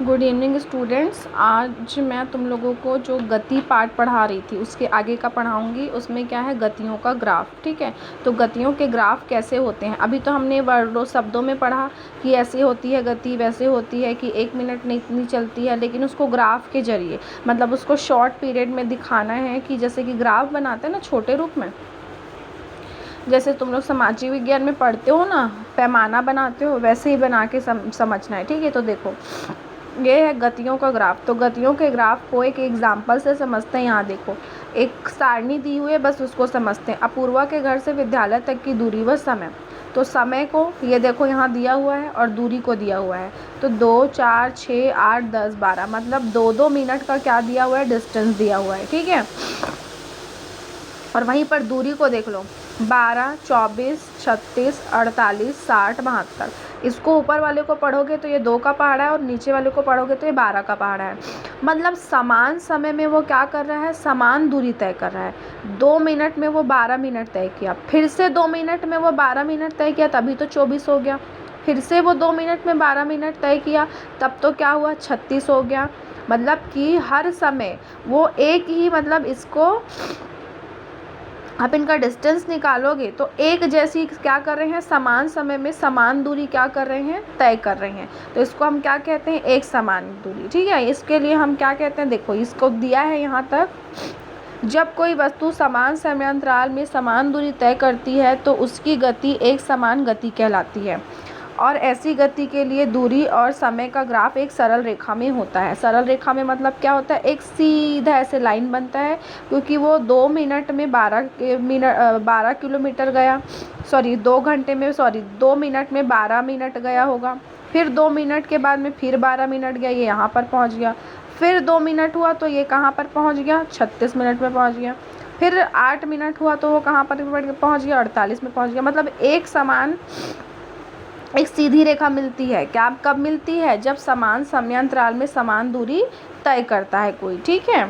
Good evening students. आज मैं तुम लोगों को जो गति पार्ट पढ़ा रही थी उसके आगे का पढ़ाऊंगी। उसमें क्या है, गतियों का ग्राफ। ठीक है, तो गतियों के ग्राफ कैसे होते हैं, अभी तो हमने वर्डों शब्दों में पढ़ा कि ऐसे होती है गति, वैसे होती है कि 1 मिनट में इतनी चलती है, लेकिन उसको ग्राफ के जरिए मतलब उसको शॉर्ट पीरियड में दिखाना है कि जैसे कि ग्राफ बनाते हैं ना छोटे रूप में, जैसे तुम लोग सामाजिक विज्ञान में पढ़ते हो ना, पैमाना बनाते हो, वैसे ही बना के समझना है। ठीक है, तो देखो ये है गतियों का ग्राफ। तो गतियों के ग्राफ को एक एग्जाम्पल से समझते हैं। यहाँ देखो एक सारणी दी हुई है, बस उसको समझते हैं। अपूर्वा के घर से विद्यालय तक की दूरी व समय। तो समय को ये देखो यहाँ दिया हुआ है और दूरी को दिया हुआ है। तो 2, 4, 6, 8, 10, 12 मतलब 2-2 मिनट का क्या दिया हुआ है, डिस्टेंस दिया हुआ है। ठीक है, और वहीं पर दूरी को देख लो, 12, 24, 36, 48, 60, 72। इसको ऊपर वाले को पढ़ोगे तो ये 2 का पहाड़ा है और नीचे वाले को पढ़ोगे तो ये 12 का पहाड़ा है। मतलब समान समय में वो क्या कर रहा है, समान दूरी तय कर रहा है। 2 मिनट में वो 12 मिनट तय किया, फिर से 2 मिनट में वो 12 मिनट तय किया, तभी तो 24 हो गया। फिर से वो 2 मिनट में 12 मिनट तय किया, तब तो क्या हुआ, 36 हो गया। मतलब कि हर समय वो एक ही, मतलब इसको आप इनका डिस्टेंस निकालोगे तो एक जैसी क्या कर रहे हैं, समान समय में समान दूरी क्या कर रहे हैं, तय कर रहे हैं। तो इसको हम क्या कहते हैं, एक समान दूरी। ठीक है, इसके लिए हम क्या कहते हैं, देखो इसको दिया है यहाँ तक, जब कोई वस्तु समान समयांतराल में समान दूरी तय करती है तो उसकी गति एक समान गति कहलाती है। और ऐसी गति के लिए दूरी और समय का ग्राफ एक सरल रेखा में होता है। सरल रेखा में मतलब क्या होता है, एक सीधा ऐसे लाइन बनता है, क्योंकि वो 2 मिनट में 12 किलोमीटर गया, 2 घंटे में 2 मिनट में 12 मिनट गया होगा। फिर 2 मिनट के बाद में फिर 12 मिनट गया, ये यहाँ पर पहुँच गया। फिर 2 मिनट हुआ तो ये कहाँ पर पहुँच गया, 36 मिनट में पहुँच गया। फिर 8 मिनट हुआ तो वो कहाँ पर पहुँच गया, 48 में पहुँच गया। मतलब एक समान, एक सीधी रेखा मिलती है। क्या कब मिलती है, जब समान समयांतराल में समान दूरी तय करता है कोई। ठीक है,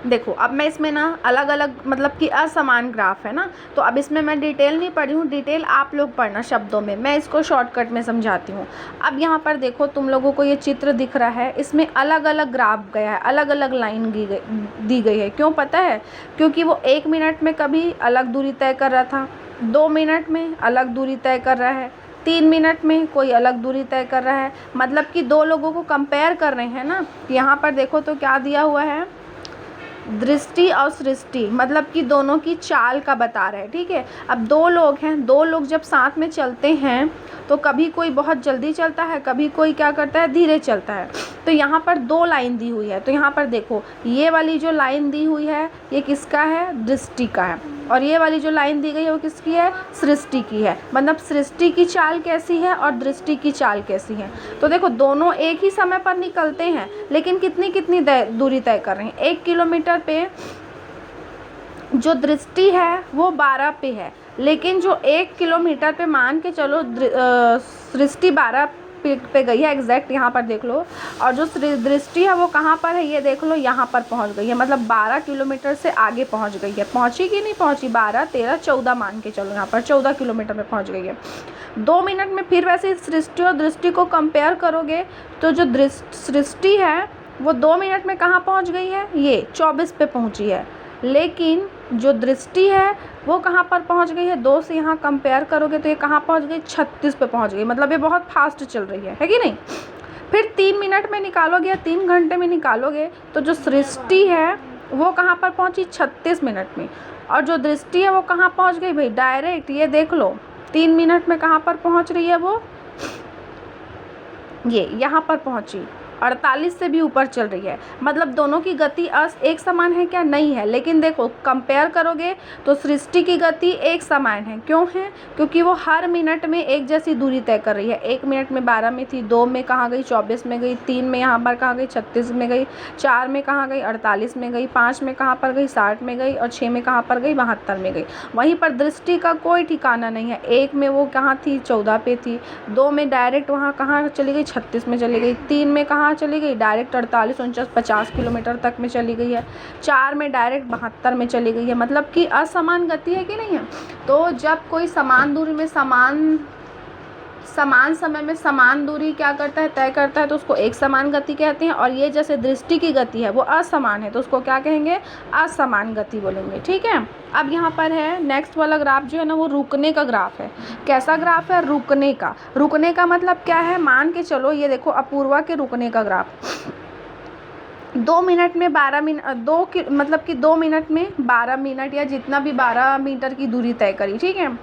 देखो अब मैं इसमें ना अलग अलग, मतलब कि असमान ग्राफ है ना, तो अब इसमें मैं डिटेल नहीं पढ़ी हूँ, डिटेल आप लोग पढ़ना शब्दों में, मैं इसको शॉर्टकट में समझाती हूँ। अब यहाँ पर देखो तुम लोगों को ये चित्र दिख रहा है, इसमें अलग अलग ग्राफ गया है, अलग अलग लाइन दी गई है। क्यों पता है, क्योंकि वो 1 मिनट में कभी अलग दूरी तय कर रहा था, 2 मिनट में अलग दूरी तय कर रहा है, 3 मिनट में कोई अलग दूरी तय कर रहा है। मतलब कि 2 लोगों को कंपेयर कर रहे हैं ना। यहाँ पर देखो तो क्या दिया हुआ है, दृष्टि और सृष्टि, मतलब कि दोनों की चाल का बता रहे हैं। ठीक है, अब 2 लोग हैं, 2 लोग जब साथ में चलते हैं तो कभी कोई बहुत जल्दी चलता है, कभी कोई क्या करता है, धीरे चलता है। तो यहाँ पर 2 लाइन दी हुई है, तो यहाँ पर देखो ये वाली जो लाइन दी हुई है ये किसका है, दृष्टि का है, और ये वाली जो लाइन दी गई है वो किसकी है, सृष्टि की है। मतलब सृष्टि की चाल कैसी है और दृष्टि की चाल कैसी है। तो देखो दोनों एक ही समय पर निकलते हैं, लेकिन कितनी कितनी दूरी तय कर रहे हैं। 1 किलोमीटर पे जो दृष्टि है वो 12 पे है, लेकिन जो 1 किलोमीटर पे मान के चलो सृष्टि 12 पे गई है एग्जैक्ट, यहाँ पर देख लो, और जो दृष्टि है वो कहाँ पर है, ये देख लो यहाँ पर पहुँच गई है। मतलब 12 किलोमीटर से आगे पहुँच गई है। पहुँची कि नहीं पहुँची, 12, 13, 14 मान के चलो, यहाँ पर 14 किलोमीटर में पहुँच गई है। 2 मिनट में फिर वैसे सृष्टि और दृष्टि को कंपेयर करोगे तो जो सृष्टि है वो 2 मिनट में कहाँ पहुँच गई है, ये 24 पे पहुँची है, लेकिन जो दृष्टि है वो कहाँ पर पहुँच गई है, 2 से यहाँ कंपेयर करोगे तो ये कहाँ पहुँच गई, 36 पे पहुँच गई। मतलब ये बहुत फास्ट चल रही है कि नहीं। फिर 3 मिनट में निकालोगे या 3 घंटे में निकालोगे तो जो सृष्टि है वो कहाँ पर पहुँची, 36 मिनट में, और जो दृष्टि है वो कहाँ पहुँच गई भाई, डायरेक्ट ये देख लो 3 मिनट में कहाँ पर पहुँच रही है वो, ये यहाँ पर पहुँची, 48 से भी ऊपर चल रही है। मतलब दोनों की गति एक समान है क्या, नहीं है, लेकिन देखो कंपेयर करोगे तो सृष्टि की गति एक समान है। क्यों है, क्योंकि वो हर मिनट में एक जैसी दूरी तय कर रही है। 1 मिनट में 12 में थी, 2 में कहाँ गई, 24 में गई, 3 में यहाँ पर कहाँ गई, 36 में गई, 4 में कहाँ गई, 48 में गई, 5 में कहाँ पर गई, 60 में गई, और 6 में कहाँ पर गई, 72 में गई। वहीं पर दृष्टि का कोई ठिकाना नहीं है। 1 में वो कहाँ थी, 14 पे थी, 2 में डायरेक्ट वहाँ कहाँ चली गई, 36 में चली गई, 3 में कहाँ चली गई, डायरेक्ट 48, 49, 50 किलोमीटर तक में चली गई है, 4 में डायरेक्ट 72 में चली गई है। मतलब कि असमान गति है कि नहीं है। तो जब कोई समान दूरी में समान समान समय में समान दूरी क्या करता है, तय करता है, तो उसको एक समान गति कहते हैं। और ये जैसे दृष्टि की गति है वो असमान है तो उसको क्या कहेंगे, असमान गति बोलेंगे। ठीक है। अब यहाँ पर है नेक्स्ट वाला ग्राफ जो है ना वो रुकने का ग्राफ है। कैसा ग्राफ है, रुकने का। रुकने का मतलब क्या है, मान के चलो ये देखो अपूर्वा के रुकने का ग्राफ। 2 मिनट में 12 मिनट मतलब कि 2 मिनट में 12 मिनट या जितना भी 12 मीटर की दूरी तय करी। ठीक है।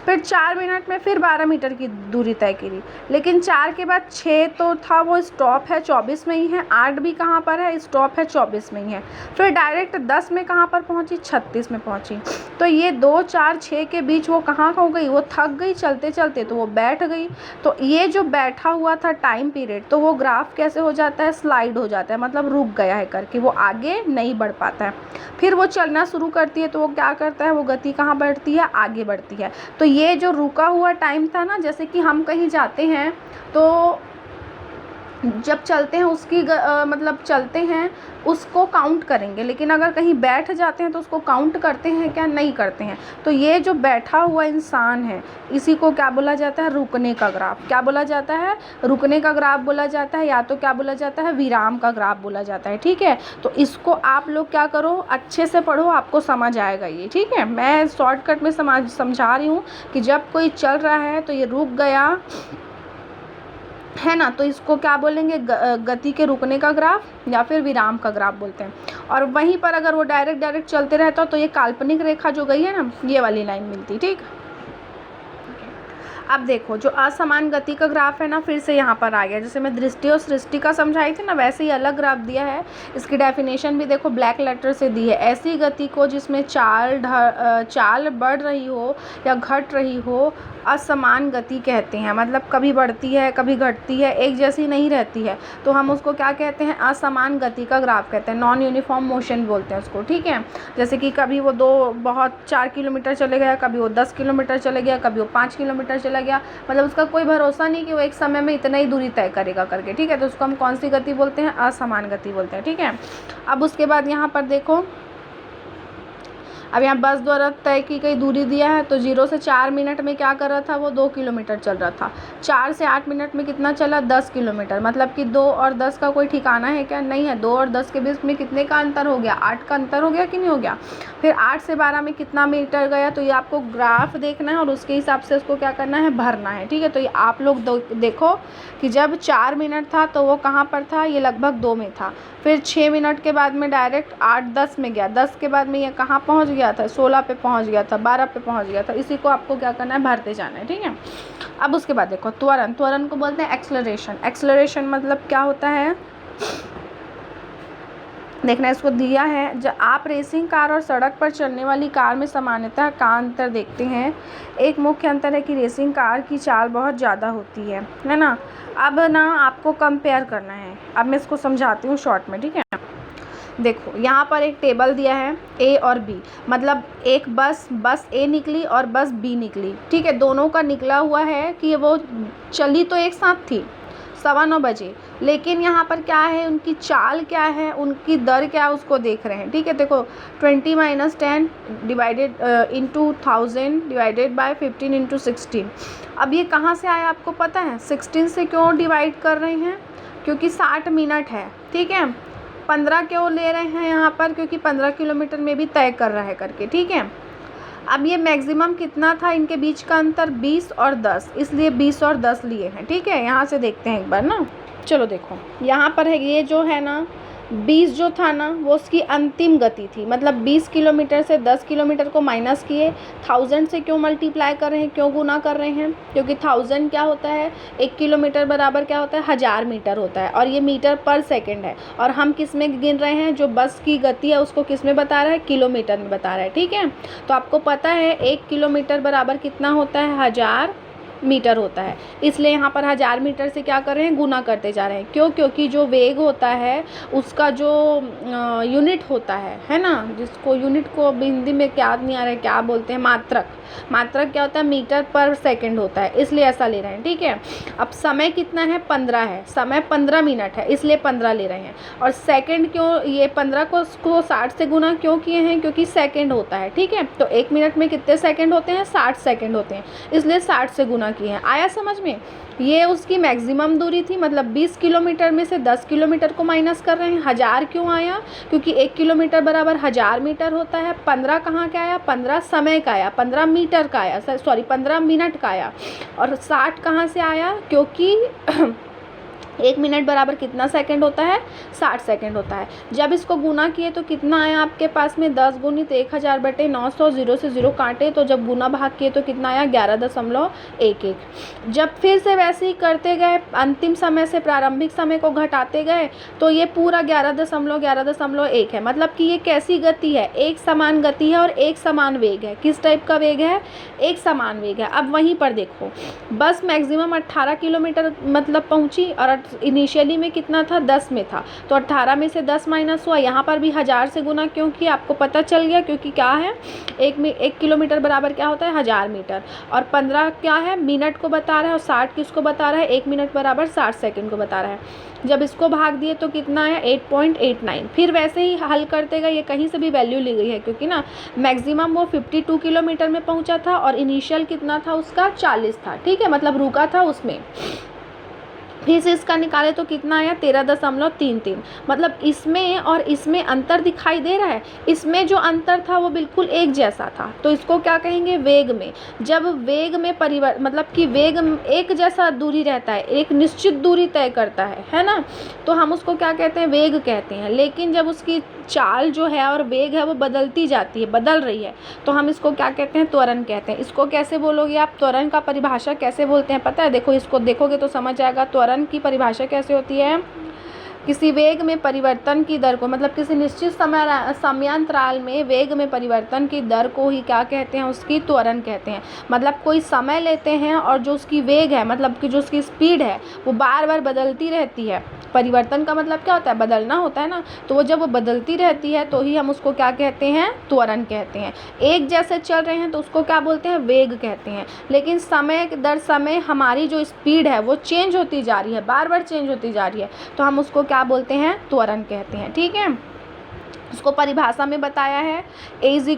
फिर 4 मिनट में फिर 12 मीटर की दूरी तय करी, लेकिन 4 के बाद 6 तो था वो स्टॉप है 24 में ही है, 8 भी कहाँ पर है, स्टॉप है 24 में ही है। फिर डायरेक्ट 10 में कहाँ पर पहुँची, 36 में पहुँची। तो ये 2, 4, 6 के बीच वो कहाँ हो गई, वो थक गई चलते चलते, तो वो बैठ गई। तो ये जो बैठा हुआ था टाइम पीरियड, तो वो ग्राफ कैसे हो जाता है, स्लाइड हो जाता है, मतलब रुक गया है करके, वो आगे नहीं बढ़ पाता है। फिर वो चलना शुरू करती है तो वो क्या करता है, वो गति कहाँ बढ़ती है, आगे बढ़ती है। तो ये जो रुका हुआ टाइम था ना, जैसे कि हम कहीं जाते हैं तो जब चलते हैं उसकी मतलब चलते हैं उसको काउंट करेंगे, लेकिन अगर कहीं बैठ जाते हैं तो उसको काउंट करते हैं क्या, नहीं करते हैं। तो ये जो बैठा हुआ इंसान है इसी को क्या बोला जाता है, रुकने का ग्राफ। क्या बोला जाता है, रुकने का ग्राफ बोला जाता है, या तो क्या बोला जाता है, विराम का ग्राफ बोला जाता है। ठीक है। तो इसको आप लोग क्या करो, अच्छे से पढ़ो, आपको समझ आएगा ये। ठीक है। मैं शॉर्टकट में समझा रही हूँ कि जब कोई चल रहा है तो ये रुक गया है ना, तो इसको क्या बोलेंगे, गति के रुकने का ग्राफ या फिर विराम का ग्राफ बोलते हैं। और वहीं पर अगर वो डायरेक्ट चलते रहता तो ये काल्पनिक रेखा जो गई है ना, ये वाली लाइन मिलती। ठीक। अब देखो जो असमान गति का ग्राफ है ना, फिर से यहाँ पर आ गया। जैसे मैं दृष्टि और सृष्टि का समझाई थी ना, वैसे ही अलग ग्राफ दिया है। इसकी डेफिनेशन भी देखो ब्लैक लेटर से दी है। ऐसी गति को जिसमें चाल बढ़ रही हो या घट रही हो, असमान गति कहते हैं। मतलब कभी बढ़ती है कभी घटती है, एक जैसी नहीं रहती है, तो हम उसको क्या कहते हैं, असमान गति का ग्राफ कहते हैं। नॉन यूनिफॉर्म मोशन बोलते हैं उसको। ठीक है। जैसे कि कभी वो 4 किलोमीटर चले गया, कभी वो 10 किलोमीटर चले गया, कभी वो 5 किलोमीटर चला गया, मतलब उसका कोई भरोसा नहीं कि वो एक समय में इतना ही दूरी तय करेगा करके। ठीक है। तो उसको हम कौन सी गति बोलते हैं, असमान गति बोलते हैं। ठीक है। अब उसके बाद यहाँ पर देखो, अब यहाँ बस द्वारा तय की गई दूरी दिया है, तो 0 से 4 मिनट में क्या कर रहा था, वो 2 किलोमीटर चल रहा था। 4 से 8 मिनट में कितना चला, 10 किलोमीटर। मतलब कि 2 और 10 का कोई ठिकाना है क्या, नहीं है। 2 और 10 के बीच में कितने का अंतर हो गया, 8 का अंतर हो गया कि नहीं हो गया। फिर 8 से 12 में कितना मीटर गया, तो ये आपको ग्राफ देखना है और उसके हिसाब से उसको क्या करना है, भरना है। ठीक है। तो ये आप लोग देखो कि जब 4 मिनट था तो वो कहाँ पर था, ये लगभग 2 में था। फिर 6 मिनट के बाद में डायरेक्ट 8-10 में गया, 10 के बाद में ये कहाँ पहुँच गया था, 16 पे पहुँच गया था, 12 पे पहुँच गया था। इसी को आपको क्या करना है, भरते जाना है। ठीक है। अब उसके बाद देखो त्वरण। त्वरण को बोलते हैं एक्सेलरेशन। एक्सेलरेशन मतलब क्या होता है, देखना इसको दिया है। जब आप रेसिंग कार और सड़क पर चलने वाली कार में सामान्यतः का अंतर देखते हैं। एक मुख्य अंतर है कि रेसिंग कार की चाल बहुत ज़्यादा होती है ना। अब ना आपको कंपेयर करना है। अब मैं इसको समझाती हूँ शॉर्ट में। ठीक है। देखो यहाँ पर एक टेबल दिया है ए और बी, मतलब एक बस ए निकली और बस बी निकली। ठीक है। दोनों का निकला हुआ है कि वो चली तो एक साथ थी 9:15 बजे, लेकिन यहाँ पर क्या है, उनकी चाल क्या है, उनकी दर क्या है, उसको देख रहे हैं। ठीक है। देखो 20 - 10 divided into 1000 divided by 15 into 16। अब ये कहाँ से आया आपको पता है, 16 से क्यों डिवाइड कर रहे हैं, क्योंकि 60 मिनट है। ठीक है। 15 क्यों ले रहे हैं यहाँ पर, क्योंकि 15 किलोमीटर में भी तय कर रहा है करके। ठीक है। अब ये मैक्सिमम कितना था इनके बीच का अंतर, 20 और 10, इसलिए 20 और 10 लिए हैं। ठीक है। यहाँ से देखते हैं एक बार ना, चलो देखो यहाँ पर है, ये जो है ना 20 जो था ना वो उसकी अंतिम गति थी। मतलब 20 किलोमीटर से 10 किलोमीटर को माइनस किए, 1000 से क्यों मल्टीप्लाई कर रहे हैं, क्यों गुना कर रहे हैं, क्योंकि 1000 क्या होता है, 1 किलोमीटर बराबर क्या होता है, 1000 मीटर होता है, और ये मीटर पर सेकंड है। और हम किस में गिन रहे हैं, जो बस की गति है उसको किस में बता रहा है, किलोमीटर में बता रहा है। ठीक है। तो आपको पता है 1 किलोमीटर बराबर कितना होता है, 1000 मीटर होता है, इसलिए यहाँ पर 1000 मीटर से क्या कर रहे हैं, गुना करते जा रहे हैं। क्यों, क्योंकि जो वेग होता है उसका जो यूनिट होता है ना, जिसको यूनिट को हिंदी में क्या नहीं आ रहा है, क्या बोलते हैं, मात्रक। मात्रक क्या होता है, मीटर पर सेकंड होता है, इसलिए ऐसा ले रहे हैं, ठीक है। अब समय कितना है, 15 है, समय 15 मिनट है, इसलिए 15 ले रहे हैं। और सेकंड क्यों, ये 15 को 60 से गुना क्यों किए हैं, क्योंकि सेकंड होता है, ठीक है। तो 1 मिनट में कितने सेकंड होते हैं, 60 सेकंड होते हैं, इसलिए 60 से गुना किए हैं। आया समझ में। ये उसकी मैक्सिमम दूरी थी, मतलब 20 किलोमीटर में से 10 किलोमीटर को माइनस कर रहे हैं। 1000 क्यों आया, क्योंकि 1 किलोमीटर बराबर 1000 मीटर होता है। 15 कहाँ का आया, 15 समय का आया, 15 मीटर का आया, सॉरी 15 मिनट का आया। और 60 कहाँ से आया, क्योंकि 1 मिनट बराबर कितना सेकंड होता है, 60 सेकंड होता है। जब इसको गुना किए तो कितना आया आपके पास में, 10 गुणित 1000/900, 0 से 0 काटे तो जब गुना भाग किए तो कितना आया, 11.11। जब फिर से वैसे ही करते गए, अंतिम समय से प्रारंभिक समय को घटाते गए तो ये पूरा 11.11.1 है। मतलब कि ये कैसी गति है, एक समान गति है और एक समान वेग है। किस टाइप का वेग है, एक समान वेग है। अब वहीं पर देखो, बस मैक्सिमम 18 किलोमीटर मतलब पहुंची, और इनिशियली में कितना था, 10 में था, तो 18 में से 10 माइनस हुआ। यहाँ पर भी 1000 से गुना क्योंकि आपको पता चल गया, क्योंकि क्या है, 1 किलोमीटर बराबर क्या होता है, 1000 मीटर। और 15 क्या है, मिनट को बता रहा है, और 60 किसको बता रहा है, 1 मिनट बराबर 60 सेकंड को बता रहा है। जब इसको भाग दिए तो कितना आया, 8.89। फिर वैसे ही हल करते गए, ये कहीं से भी वैल्यू ली गई है, क्योंकि ना मैक्सिमम वो 52 किलोमीटर में पहुंचा था और इनिशियल कितना था उसका, 40 था, ठीक है, मतलब रुका था उसमें। फिर से इसका निकाले तो कितना आया, 13.33। मतलब इसमें और इसमें अंतर दिखाई दे रहा है। इसमें जो अंतर था वो बिल्कुल एक जैसा था, तो इसको क्या कहेंगे, वेग में। जब वेग में मतलब कि वेग एक जैसा दूरी रहता है, एक निश्चित दूरी तय करता है ना, तो हम उसको क्या कहते हैं, वेग कहते हैं। लेकिन जब उसकी चाल जो है और वेग है वो बदलती जाती है, बदल रही है, तो हम इसको क्या कहते हैं, त्वरण कहते हैं। इसको कैसे बोलोगे आप, त्वरण का परिभाषा कैसे बोलते हैं पता है, देखो इसको देखोगे तो समझ आएगा। त्वरण की परिभाषा कैसे होती है, किसी वेग में परिवर्तन की दर को, मतलब किसी निश्चित समयांतराल में वेग में परिवर्तन की दर को ही क्या कहते हैं, उसकी त्वरण कहते हैं। मतलब कोई समय लेते हैं और जो उसकी वेग है, मतलब कि जो उसकी स्पीड है वो बार बार बदलती रहती है। परिवर्तन का मतलब क्या होता है, बदलना होता है ना, तो वो जब वो बदलती रहती है तो ही हम उसको क्या कहते हैं, त्वरण कहते हैं। एक जैसे चल रहे हैं तो उसको क्या बोलते हैं, वेग कहते हैं। लेकिन समय दर समय हमारी जो स्पीड है वो चेंज होती जा रही है, बार बार चेंज होती जा रही है, तो हम उसको क्या बोलते हैं, त्वरण कहते हैं, ठीक है। उसको परिभाषा में बताया है, a=v-u/t।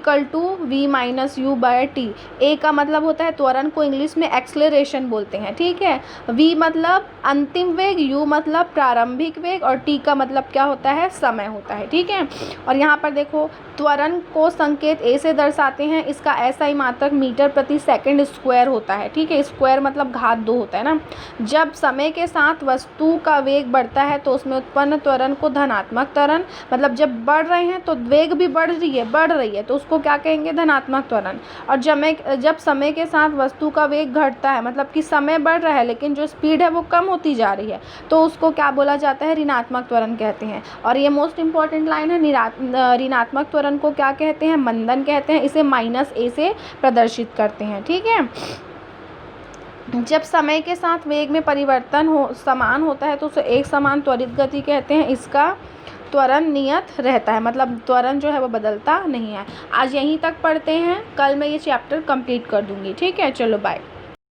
ए का मतलब होता है त्वरण, को इंग्लिश में एक्सेलरेशन बोलते हैं, ठीक है। v मतलब अंतिम वेग, u मतलब प्रारंभिक वेग, और t का मतलब क्या होता है, समय होता है, ठीक है। और यहाँ पर देखो, त्वरण को संकेत a से दर्शाते हैं। इसका SI मात्रक मीटर प्रति सेकंड स्क्वायर होता है, ठीक है। स्क्वायर मतलब घात 2 होता है ना। जब समय के साथ वस्तु का वेग बढ़ता है तो उसमें उत्पन्न त्वरण को धनात्मक त्वरण, मतलब जब बढ़ रहे हैं तो वेग भी बढ़ रही है तो उसको क्या कहेंगे, धनात्मक त्वरण। और जब समय के साथ वस्तु का वेग घटता है, मतलब कि समय बढ़ रहा है लेकिन जो स्पीड है वो कम होती जा रही है, तो उसको क्या बोला जाता है, ऋणात्मक त्वरण कहते हैं। और ये मोस्ट इंपॉर्टेंट लाइन है, ऋणात्मक त्वरण को क्या कहते हैं, मंदन कहते हैं। इसे -a से प्रदर्शित करते हैं, ठीक है। जब समय के साथ वेग में परिवर्तन समान होता है तो उसे एक समान त्वरित गति कहते हैं। इसका त्वरण नियत रहता है, मतलब त्वरण जो है वो बदलता नहीं है। आज यहीं तक पढ़ते हैं, कल मैं ये चैप्टर कंप्लीट कर दूंगी, ठीक है। चलो बाय।